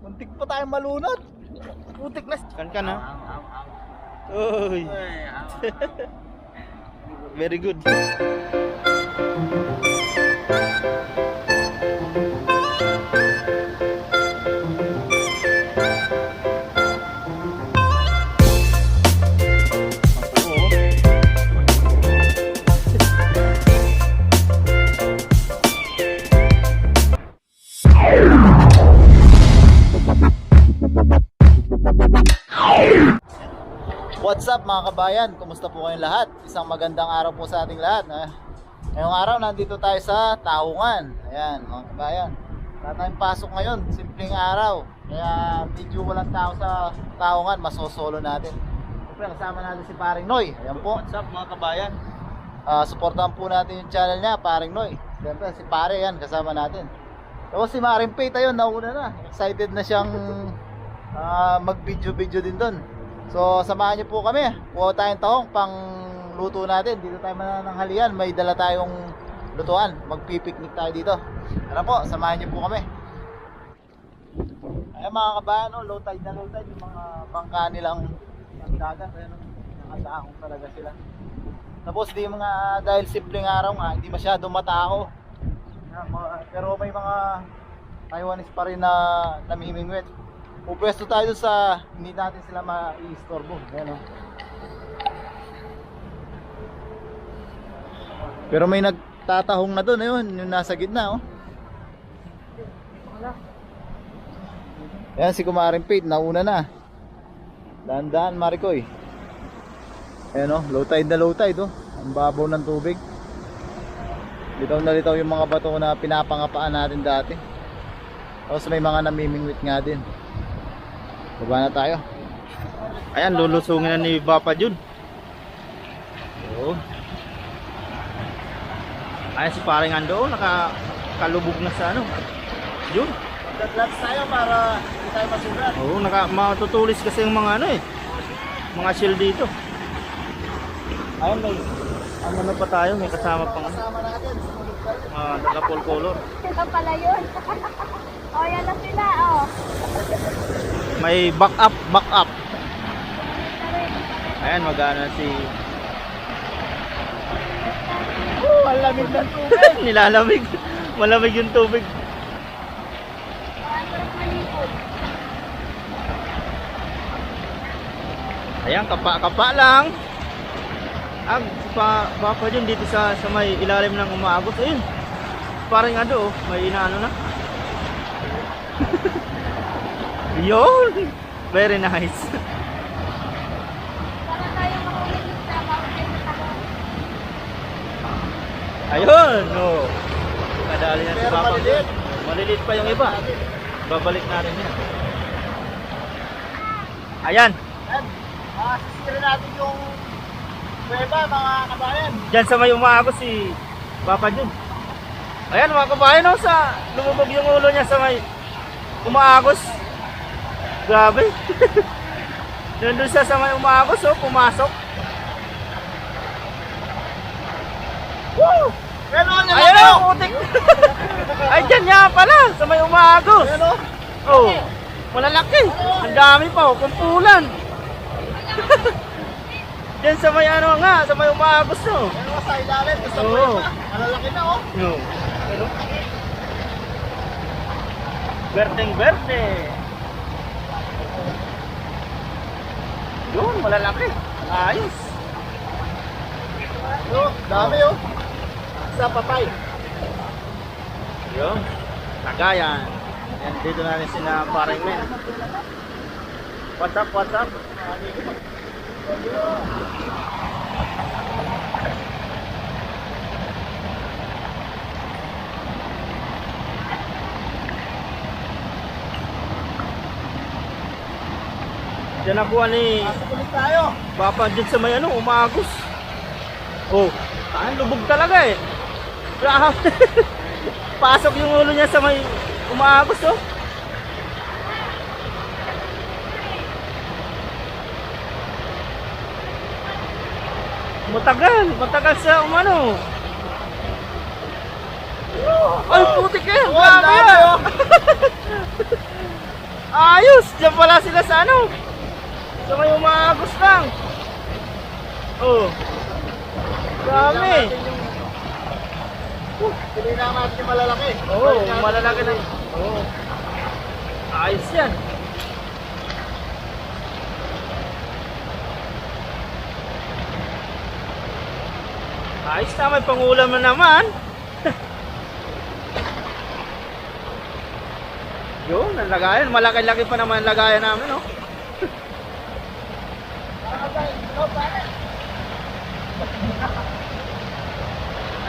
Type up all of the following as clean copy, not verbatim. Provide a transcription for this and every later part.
Muntik pa tayong malunod. Putik na. Kan ha? Uy. Very good. What's up mga kabayan? Kumusta po kayong lahat? Isang magandang araw po sa ating lahat. Ngayong araw nandito tayo sa Taungan. Ayan mga kabayan, wala tayong pasok ngayon, simpleng araw. Kaya medyo walang tao sa Taungan, masosolo natin. Siyempre kasama natin si Paring Noy. Ayan po. What's up mga kabayan? Supportahan po natin yung channel niya, Paring Noy. Siyempre si Pare yan, kasama natin. Tapos si Maring Pate ayun, nauna na. Excited na siyang mag-video din doon. So samahan niyo po kami. Kuha tayong tahong pang luto natin. Dito tayo manananghalian. May dala tayong lutuan. Magpipiknik tayo dito. Tara po, samahan niyo po kami. Ayan mga kabayan, low tide na low tide. Yung mga bangka nilang dagat. Ayan, nakadaakong talaga sila. Tapos di mga dahil simpleng araw nga, hindi masyadong matao. Pero may mga Taiwanese pa rin na namimingwit. Pupwesto tayo sa hindi natin sila ma-i-istorbo. Ayan, Pero may nagtatahong na doon, ayun, yung nasa gitna, Ayan si Kumaring Pate, nauna na. Dahan-dahan Marikoy. Ayan low tide na low tide Ang babaw ng tubig. Litaw na litaw yung mga bato na pinapangapaan natin dati. Tapos may mga namimingwit nga din. Baba na tayo. Ayan, lulusungin na ni Papa Jun. Oo. Ayan si Paring Ando, nakakalubog na sa Jun. Magdadlaps tayo para hindi tayo masugat. Oo, matutulis kasi yung mga mga shell dito. Ayun, may pa tayo, may kasama pang Kasama natin. full color. Sila pala yun. O, yan na sila, May back up. Ayan, magana si Malamig ng tubig. nilalamig. Malamig yung tubig. Ayan, kapa lang. Papa Jun dito sa may ilalim ng umaagos. Ayun. Parang may inaano na. Yun. Very nice. Para tayo makulit sa mountain sa Ayun, kadali na si Pero Papa Jun. maliliit. Maliliit pa yung iba. Babalik natin yan. Ayan. Ayan. Sisira natin yung kuweba mga kabayan. Diyan sa may umaagos si Papa Jun. Ayan mga kabayan, sa lumubog yung ulo niya sa may umaagos. Grabe. Nandun siya sa may umaagos, pumasok. Woo! Pero ano Ayan na putik. Ay, dyan niya pala, sa may umaagos. Ayan Oh, malalaki. Ang dami pa, kumpulan. Diyan sa may sa may umaagos Pero sa ilalim, sa Oo. kuweba. Malalaki na No. Berdeng-berde. Yun, malalaki. Ayos. Dami Sa papay. Yun. Tagayan. Yan, dito na rin sina Paring Men. What's up? Diyan nakuha ni Pasok ulit tayo. Papa dyan sa may umaagos. Oh, lubog talaga Grabe. Pasok yung ulo niya sa may umaagos Matagal sa Ay, putik yan! Grabe Grabe yan! Ayos! Diyan pala sila sa ano? Sa may umaagos lang. Oh. Dami. Pili na natin yung malalaki. Oo, malalaki na. Oo. Ayos yan. Ayos na, may pangulam na naman. Yun, ang lagayan. Malaki-laki pa naman ang lagayan namin, no?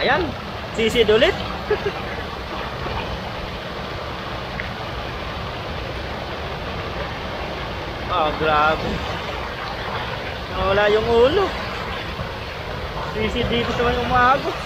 Ayan, sisid ulit. Oh, grabe. Nawala yung ulo. Sisid dito sa may umagos.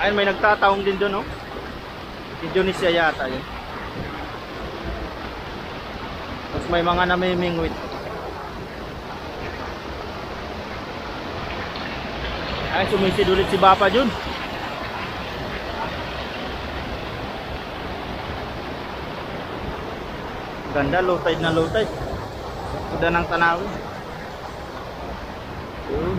Ayun, may nagtataong din doon, no? Indonesia yata yun. Tapos may mga namimingwit. Ay, sumisid ulit si Bapa Jun. Ganda, low tide na low tide. Ganda ng tanawin. Yun.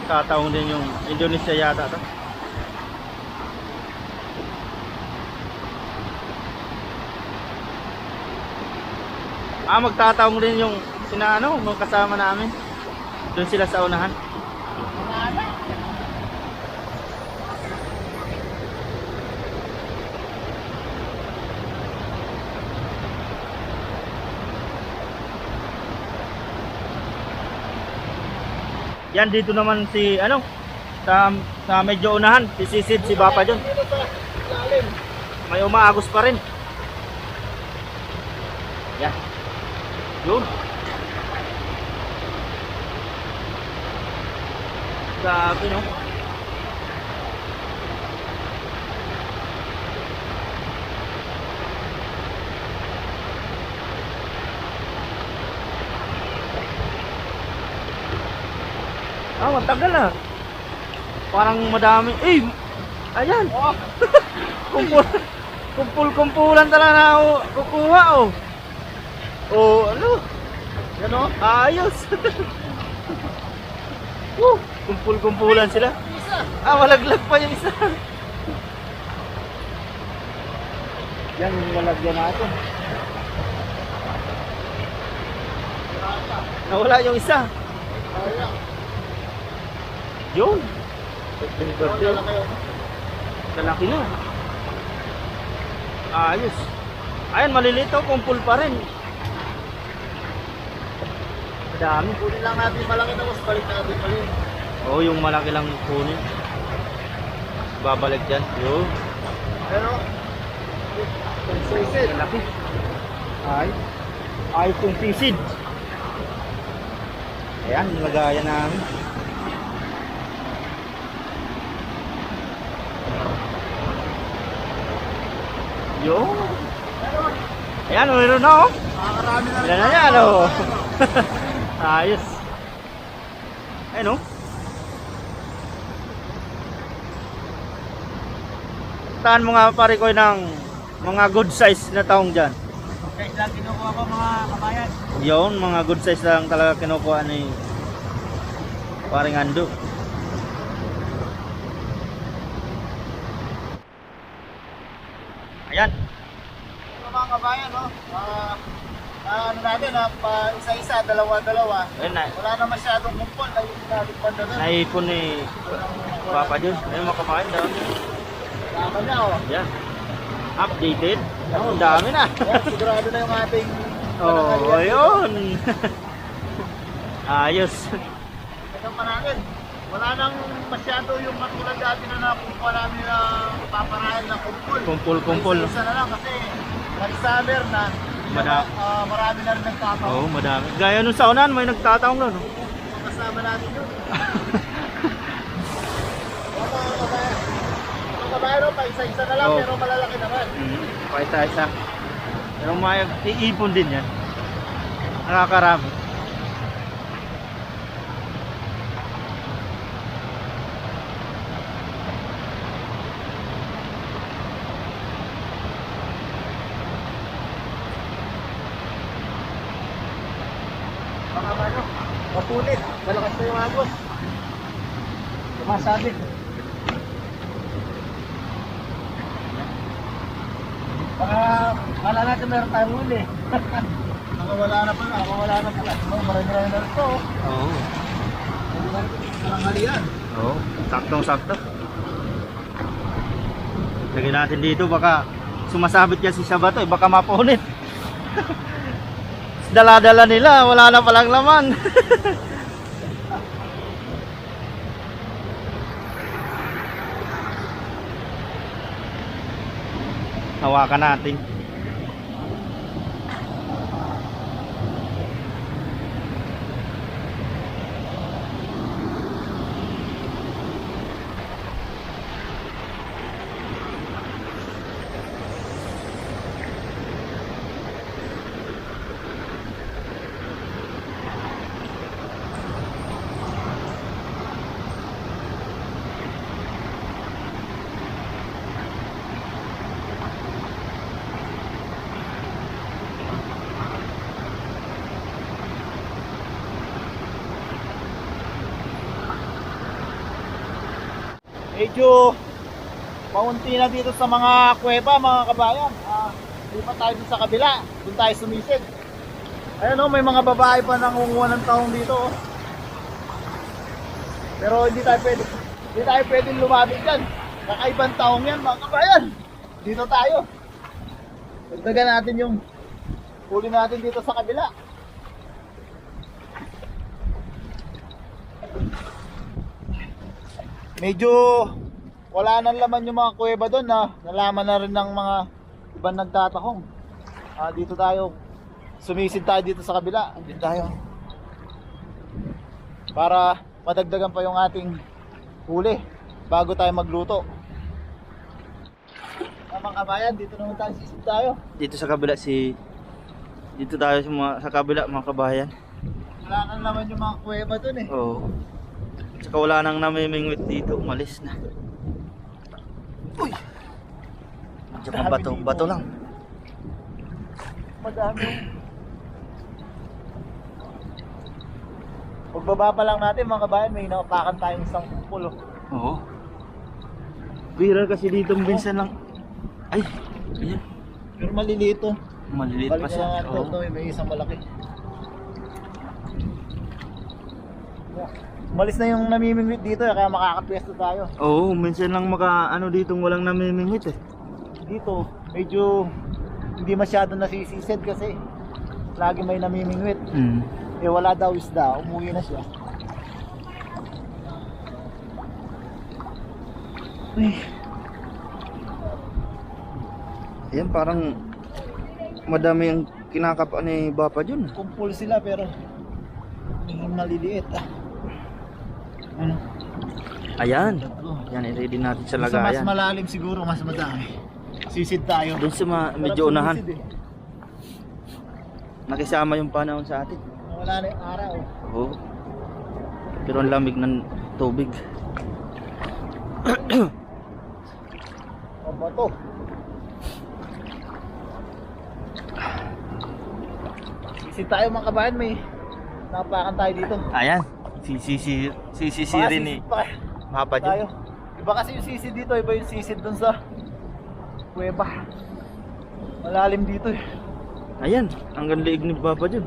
Tataong din yung Indonesia yata to. Magtataong din yung sinaano, mga kasama namin. Doon sila sa unahan. Yan, dito naman si ano, sa medyo unahan, si Sisid, si Bapa Jun. May umaagos pa rin. Yan. Yun. Grabe, no? Matagal na. Parang madami. Eh, ayan. Oh. Kumpul-kumpulan talaga na ako kukuha, oh. Oh, ano? Yan, oh. Ayos. Kumpul-kumpulan sila. Malaglag pa yung isa. Yan, malagyan natin. Nawala yung isa. Yun. Kalaki na. Ayos. Ayan, malilito, kumpul pa rin. Dami. Kunin lang natin malaki na mas balik natin mali. Oo, yung malaki lang kunin. Babalik dyan. Yun. Pero, sisid. Malaki. Ay kung sisid. Ayan, nilagayan namin. Yun. Ayan, meron na, oh. Makakarami na rin. Ilan na yan, oh. Ayos. Ayun, oh. Taan mo nga pare ko ng mga good size na taong dyan. Guys, lang kinukuha ko mga kabayan. Yun, mga good size lang talaga kinukuha ni paring Ando. Ayan. Ito mga kabayan, no? Ano natin, pa isa-isa, dalawa-dalawa. Ayun na. Wala na masyadong kumpol. Nalit pa na rin. Naipon ni Papa Jun. Ayun, makakain daw. Tama niya, oh. Yan. Updated. Oh, ang dami na. Yan, sigurado na yung ating Oh, ayun. Ayos. ito pa natin. Wala nang masyado yung matulad dati na nakukuha namin na paparayan na kumpol. Kumpul-kumpul. Isa na lang kasi nag-summer na, marami na rin nagtataw. Oo, madami. Gaya nung sa unan, may nagtataong nun. Kasama natin yun. Mga kabayan, pa isa-isa na lang, Oo. pero malalaki naman. Paisa-isa. Pero may iipon din yan. Nakakarami. Baka ano, mapulit. Malakas na yung agos. Sumasabit. Baka kala natin meron tayong huli. Nakawala na pala, nakawala na pala. Marami-rami na rin ito. Oo. Parang mali yan. Oo, saktong-sakto. Lagyan natin dito, baka sumasabit yan si Sabato, baka mapunit. Dala-dala nila, wala na palang laman. Hawakan natin. Medyo paunti na dito sa mga kuweba, mga kabayan. Lipat tayo dun sa kabila. Doon tayo sumisid. Ayan o, may mga babae pa nangunguha ng taong dito. Oh. Pero hindi tayo pwede lumapit dyan. Kakaibang taong yan, mga kabayan. Dito tayo. Dagdagan natin yung huli natin dito sa kabila. Medyo wala nang laman yung mga kuweba doon na nalaman na rin ng mga ibang nagtatahong. Dito tayo, sumisid tayo dito sa kabila. Dito tayo. Para madagdagan pa yung ating huli bago tayo magluto. Mga kabayan, dito naman tayo sisid tayo. Dito sa kabila dito tayo sa kabila, mga kabayan. Wala nang laman yung mga kuweba doon eh. Oo. Tsaka wala nang namimingwit dito, umalis na. Uy! Tsaka bato lang. Madami. Pagbaba pa lang natin, mga kabayan, may napakan tayong isang pulo. Oo. Viral kasi dito minsan lang. Ay, ayan. Pero maliliit to. Maliliit pa Balik na siya. lang Oo. ito, may isang malaki. Umalis na yung namimingwit dito, kaya makakapwesto tayo. Oo, minsan lang ditong walang namimingwit eh. Dito, medyo hindi masyado nasisisid kasi lagi may namimingwit. Eh wala daw isda, umuwi na siya. Uy. Ayan, parang madami ang kinakapa ni Bapa dyan. Kumpul sila pero hindi maliliit. Ano? Ayan. Tatlo. Yan, i-ready natin sa Sa mas lagayan. malalim siguro, mas madami. Sisid tayo. Doon sa medyo Sarap unahan. sumisid eh. Nakisama yung panahon sa atin. Wala na yung araw. Oo. Pero ang lamig ng tubig. O ba to? Sisid tayo, mga kabayan, may napakan tayo dito. Ayan. Sisisirin ni Papa Tayo. dyan. Iba kasi yung sisid dito, iba yung sisid dun sa kuweba. Malalim dito eh. Ayan. Hanggang liig ni Papa dyan.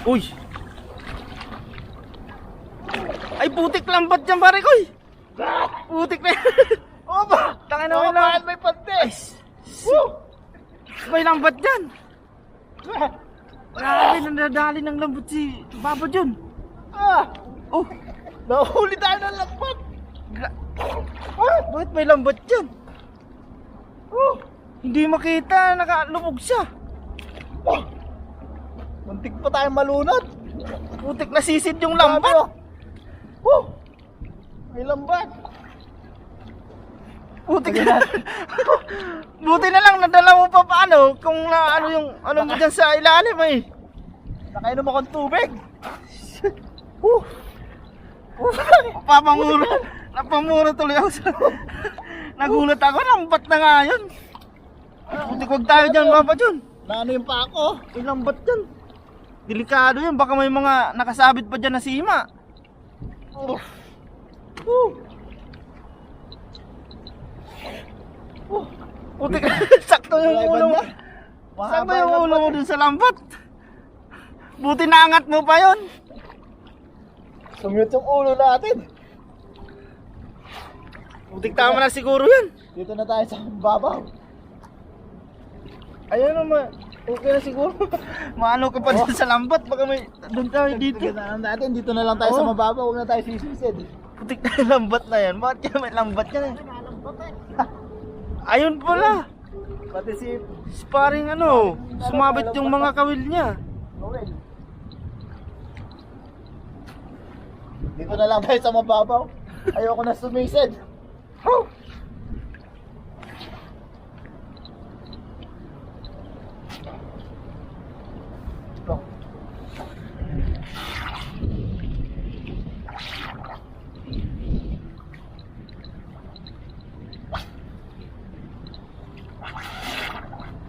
Uy! Ay, putik lambat dyan, pare ko. Putik na yan. O ba? Tangin Mga na kabayan, may pantes! Woo! May lambat dyan. Grabe, nadadali ng lambot si Papa dyan. Ah! Oh, Nahuli tayo ng lakbat! Bakit may lambat dyan? Oh, hindi makita, nakalubog siya. Oh, muntik pa tayong malunod. Putik na sisid yung lambat. Oh, may lambat. Putik na. Buti na lang nadala mo pa paano kung na ano yung ano mo dyan sa ilalim eh. Nakainom akong tubig. Papamura. Napamura tuloy ako sa... Nagulat ako, lambat na nga yun. Putik, wag tayo dyan, Papa John. Naano yung pa ako? May lambat dyan. Delikado yan, baka may mga nakasabit pa dyan na sima. Putik, sakto yung ulo mo. Sakto yung ulo mo dun sa lambat. Buti naangat mo pa yon. Sumute yung ulo natin. Putik, tama na siguro yan. Dito na tayo sa babaw. Ayun naman, okay na siguro. Maano ka pa dun sa lambat, baka may doon tayo dito. Tignan natin, dito na lang tayo sa mababaw. Huwag na tayo sisisid. Putik na lambat na yan. Bakit kaya may lambat yan eh? Ayun pala. Pati si Sparring ano, sumabit yung mga kawil niya. Noel. Dito na lang tayo sa mababaw. Ayoko na sumisid.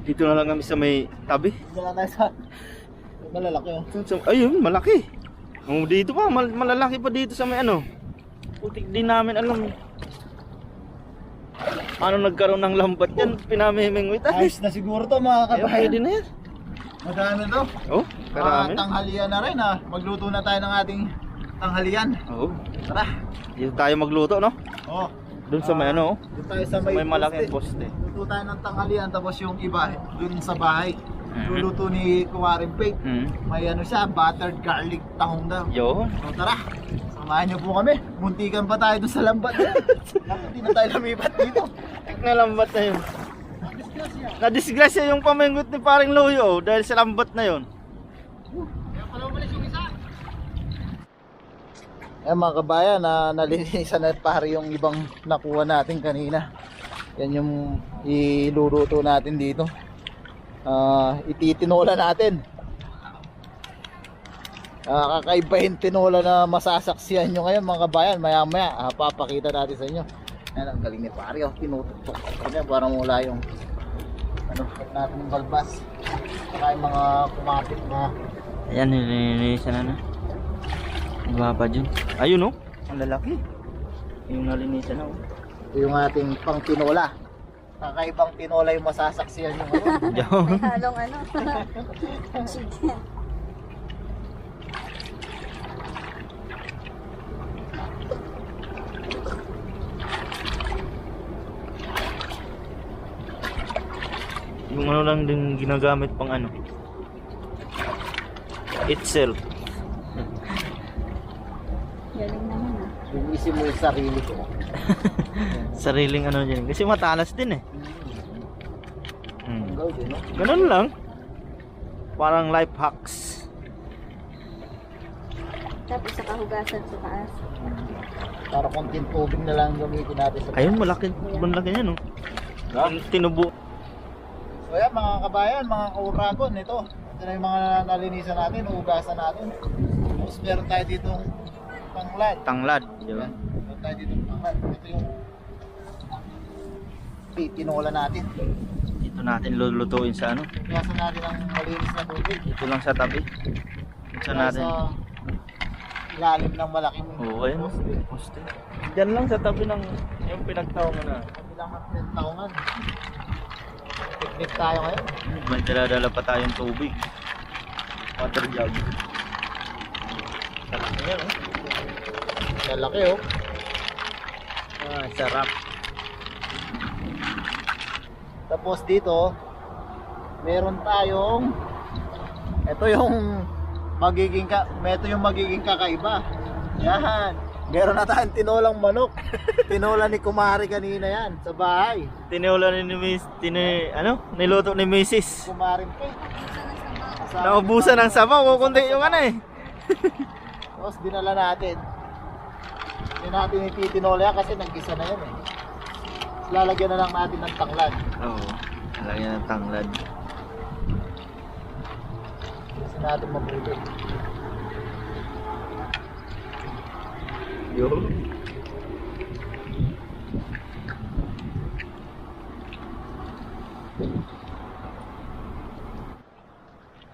Dito na lang kami sa may tabi. Dito na lang tayo sa malalaki oh. Ayun, malaki. Oh, dito pa, malalaki pa dito sa may ano. Putik, din namin alam. Ano nagkaroon ng lambat yan, pinamimingwit. Ayos na siguro to mga Ayun, kabayan. pwede na yan. Madami to. Oh, karami. Tanghalian na rin ha. Magluto na tayo ng ating tanghalian. Oo. Tara. Dito tayo magluto, no? Oh. Doon sa may ano, Doon tayo sa may malaking poste. poste. Luto tayo ng tanghalian tapos yung iba doon sa bahay. Mhm. Luluto ni Kuwaring Pate. May ano siya, buttered garlic tahong daw. Yun. So tara, samahan niyo po kami. Muntikan pa tayo doon sa lambat na yan. Naku, di na tayo lumipat dito. Na lambat na yun. Na-disgrasya yung pamingwit ni paring Loyo dahil sa lambat na yun. Eh mga kabayan, nalinisan na pare yung ibang nakuha natin kanina. Yan yung iluluto natin dito. Ititinola natin. Kakaiba yung tinola na masasaksiyan nyo ngayon mga kabayan. Maya maya papakita natin sa inyo. Yan ang galing ni pare, tinutok niya para mula yung ano natin yung balbas. Saka yung mga kumapit na. Ayan, nilinisan na na. Ibaba dyan. Ayun oh, ang lalaki. Yung nalinisan na oh. Ito yung ating pang tinola. Kakaibang tinola yung masasaksiyan nyo ngayon. Diyan. May halong ano. Sige. Yung ano lang din ginagamit pang ano. Itself. Galing naman ah. Linisin mo yung sarili ko. Sariling ano dyan. Kasi matalas din eh. Ang gawin, no? Ganun lang. Parang life hacks. Tapos sa kahugasan sa taas. Para konting tubig na lang gamitin natin sa. Ayun, malaki. Malaki niya no. Tinubo. So yan mga kabayan, mga kauragon, ito na yung mga nalinisan natin, hugasan natin. Tapos meron tayo ditong tanglad. Tanglad. Diba? Yan. Meron tayo ditong tanglad. Ito yung tinola natin. Dito natin lulutuin sa ano. Hugasan natin ang malinis na tubig. Ito lang sa tabi. Sa natin. Sa ilalim ng malaking Oo, ayun. Poste. Diyan lang sa tabi ng yung pinagtaungan na. kabilang ng taongan. Picnic tayo ngayon. May dala-dala pa tayong tubig. Water jug. Sarap na yan, oh. Lalaki oh. Sarap. Tapos dito, meron tayong ito yung magiging kakaiba. Yan. Meron na tayong tinolang manok. Tinola ni Kumari kanina yan sa bahay. Tinula ni Miss, niluto ni Mrs. Kumarin pa eh. Naubusan ng sabaw, kukunti yung ano eh. Tapos dinala natin. Hindi natin ititinola yan kasi nag-isa na yan eh. Tapos lalagyan na lang natin ng tanglad. Oo, lagyan ng tanglad. Kasi natin mabuti. Yun.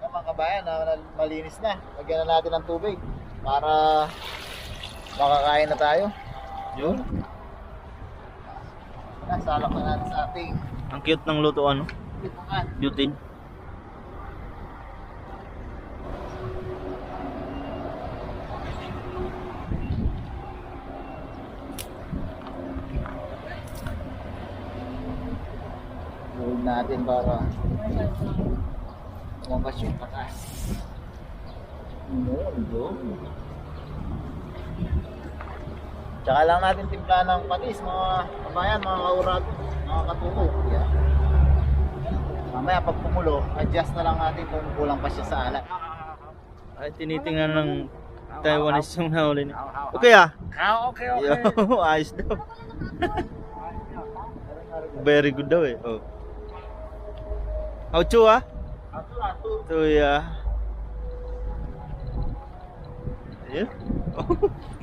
Yan mga kabayan, malinis na. Lagyan na natin ng tubig para makakain na tayo. Yun. Salak na natin sa ating Ang cute ng luto ano, lipungan. butid. Huwag natin para lumabas yung patas. Tsaka lang natin timpla ng patis mga kabayan, mga kaurag, mga katuto. Yan. Mamaya pag pumulo, adjust na lang natin kung kulang pa siya sa alat. Ay, tinitingnan ng Taiwanese yung nahuli niya. Okay ah? Okay, Yo, ayos daw. Very good daw eh. Oh. How chu ah? So yeah. Ayun.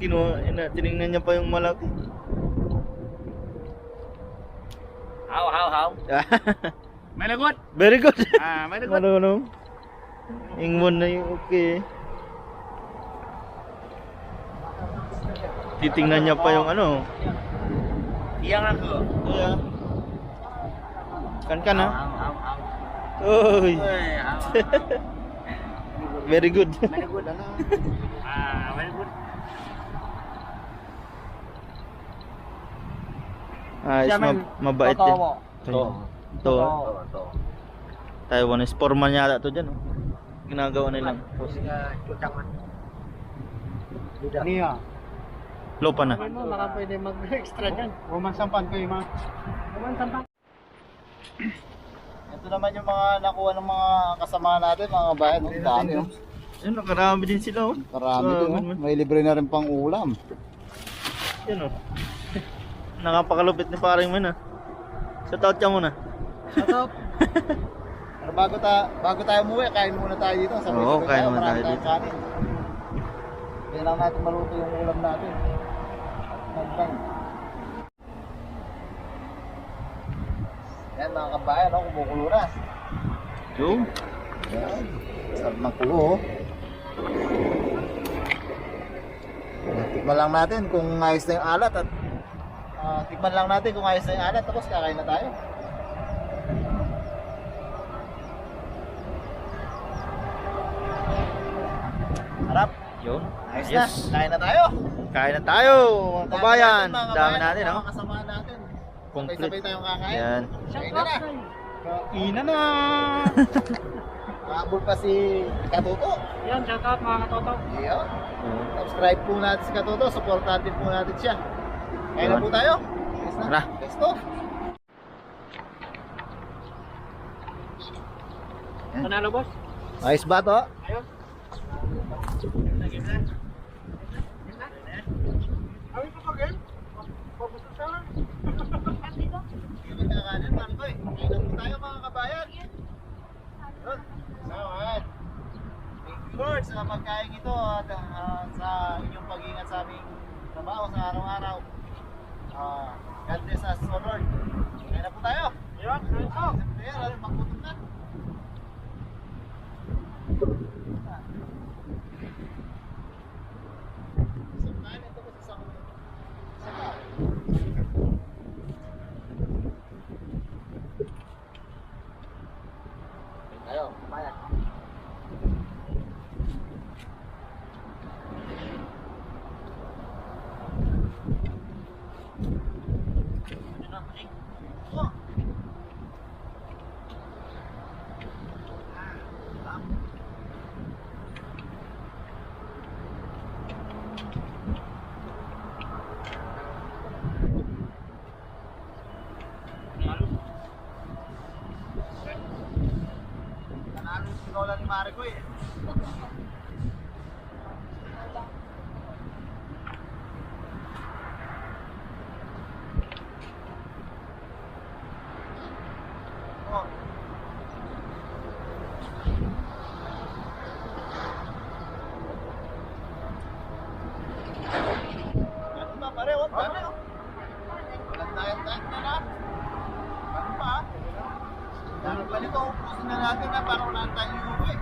Kinuha, tinignan niya pa yung malaki. How? Very good. Very good. Very good. Marunong. Ingmon na yung okay. Titingnan niya pa yung ano. Iyang ako. Yeah. Kan ha? How. Oy. Very good. Very good. Very good. Ayos, mabait din. Ito. Taiwanese formal yata to dyan. Oh. Ginagawa nilang. Niya. Lopa na. Baka pwede mag-extra dyan. Umansampan kayo mga. Ito naman yung mga nakuha ng mga kasama natin, mga bayan. Ang dami oh. Yun, nakarami din sila oh. Karami din oh. May libre na rin pang ulam. Yun oh. Nakapakalupit ni paring man ah. Shoutout ka muna. Pero bago tayo umuwi, kain muna tayo dito. Oo, kain muna marami tayo tayong dito. kanin. Kailangan natin maluto yung ulam natin. Nagtang. Yan mga kabayan, oh, kumukulo na. Yung? Yan. Sarap ng kulo oh. Tikman lang natin kung ayos na yung alat at tikman lang natin kung ayos na yung alat tapos kakain na tayo. Harap. Yun. Ayos Yes. na. Kain na tayo. Kain na tayo, mga kabayan. Dami natin, mga oh. kasama natin. Complete. Sabay-sabay tayong kakain. Yan. Kain na na. Ina na. Habol pa si Katuto. Yan, shout out mga katoto. Iyon. Oo. Subscribe po natin si Katuto. Support natin po natin siya. Kain na po tayo. Ayos na. Tara. Let's go. Panalo boss. Ayos ba to? Ayos. Awit ko game. Pabuto sa lang. Hindi ba kakanin, Marikoy? Kain na po tayo mga kabayan. Yun. Salamat. Thank you Lord sa pagkain ito at sa inyong pag-iingat sa aming trabaho sa araw-araw. God bless us, O Lord. Kain na po tayo. Yan, ayos ko. Siyempre, magputok na. Saan ito ko sa tayo, kabayan. pare ko eh. Oh. Ganun ba pare? Oh, dami oh. Walang tayo na na. Ganun pa ah. Dami pa nito. Upusin na natin na para wala tayong iuwi.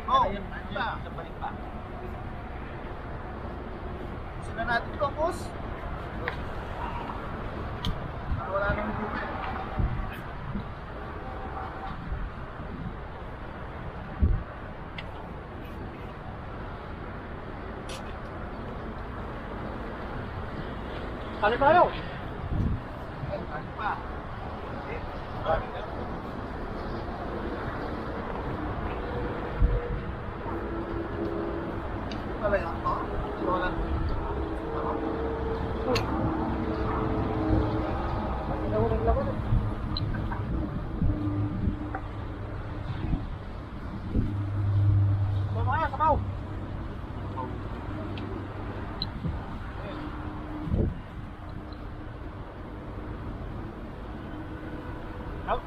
Oh, pa. Sabalik pa. Upusin na natin ito, boss. Para wala nang iuwi. Kali tayo. Ano pa? Dami na. Talaga to? Wala. Mamaya, kamaw. Out.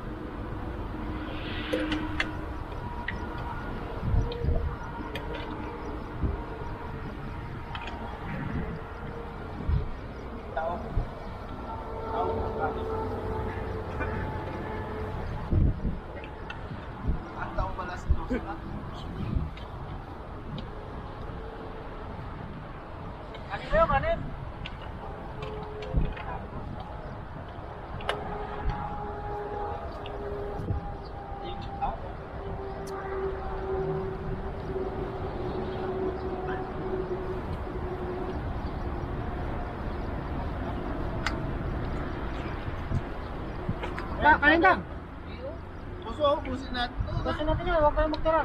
Tao. Tao. Ang tao pala sa Diyos na. Kanin kayo, kanin. Kanin ka. Puso, ubusin natin ito. Kasi natin yan, huwag kayong magtira.